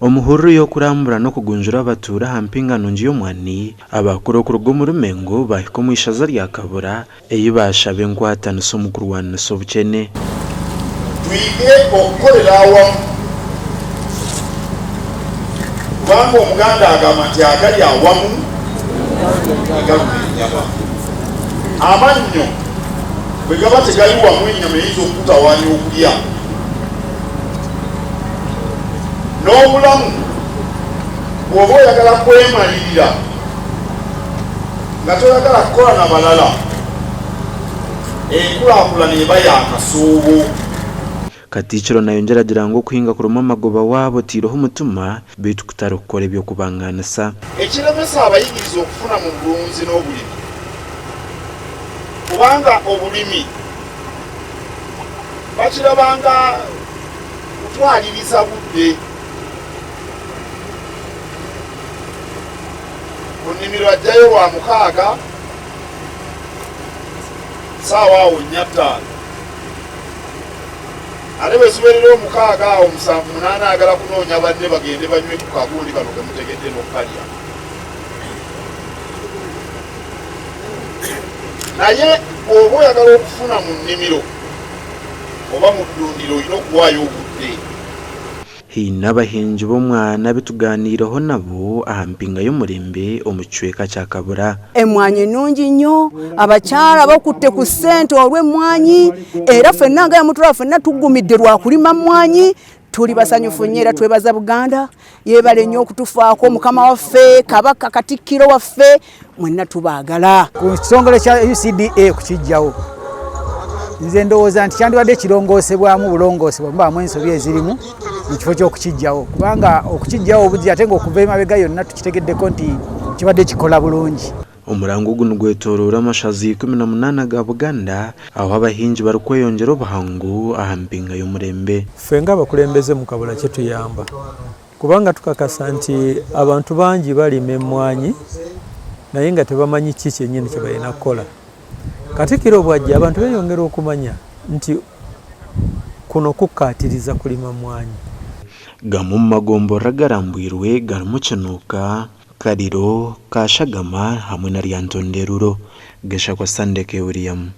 Omuhurru y'okurambura n'okugunjura abatuura aha mpingano y'omwani abakuru ku rugo mu Rumengo bahika omu ishaza rya Kabura eyi bashaba enkwataniso mu kurwanisa obukene. Twige okukolera awamu kubanga Omuganda agamba nti agali awamu agaluma ennyama. Amannyo bwe gaba tegali wamu ennyama eyinza okutawaanya okulya. N'obulamu bw'oba oyagala kwemalirira nga toyagala kukola na balala, enkulaakulana eba yakasoobo. Katikkiro nayongera agira ngu okuhinga kuruma amagoba waabo tiireho omutuma baitu kutari okukola ebyokubanganisa. Ekiremesa abayigiriza okufuna mu bulunzi n'obulimi kubanga obulimi bakirabanga kutwaliriza budde. Ku nnimiro ajjayo lwa 6 saawa awo 4:05 ate bwe ziwerera 6 awo 7-8 agala kunoonya banne bagende banywe ku kagundi kano ke mutegedde n'okalya. Naye bw'oba oyagala okufuna mu nnimiro oba mu ddundiro olina okuwaayo obudde. Hiine abahingi b'omwana betuganiireho nabo aha mpinga y'omurembe omu kicweka kya Kabura. Emwanyi nnungi nnyo, abakyala bakutte ku ssente olw'emmwanyi era ffenna nga Yamutura ffenna tuggumidde lwa kulima mmwanyi. Tuli basanyufu nnyo era twebaza Buganda yeebale nnyo okutufaako. Mukama waffe Kabaka Katikkiro waffe mwenna tubaagala. Ku kitongole kya UCDA kukijjawo nze ndowooza nti kyandibadde kirongoosebwamu bulongoosebwa mubaamu ensobi ezirimu mu kifo ky'okukijjawo kubanga okukijjawo obudde ate ng'okuva emabega yonna tukitegeddeko nti kibadde kikola bulungi. Omurango guno gwetooloora amashaza 18 ga Buganda aho abahingi bari kweyonjera obuhangu aha mpinga y'omurembe. Ffe ng'abakulembeze mu Kabura kye tuyamba kubanga tukakasa nti abantu bangi balima emmwanyi naye nga tebamanyi ki kyennyini kye balina kukola. Katikkiro bw'ajja abantu beeyongera okumanya nti kuno kukkaatiriza kulima mmwanyi. Gamu mu magombora garambwirwe garimu Kinuuka, Kaliro, Kashagama hamwe na Lyantonderuro. Gesha kwa Sandeke William.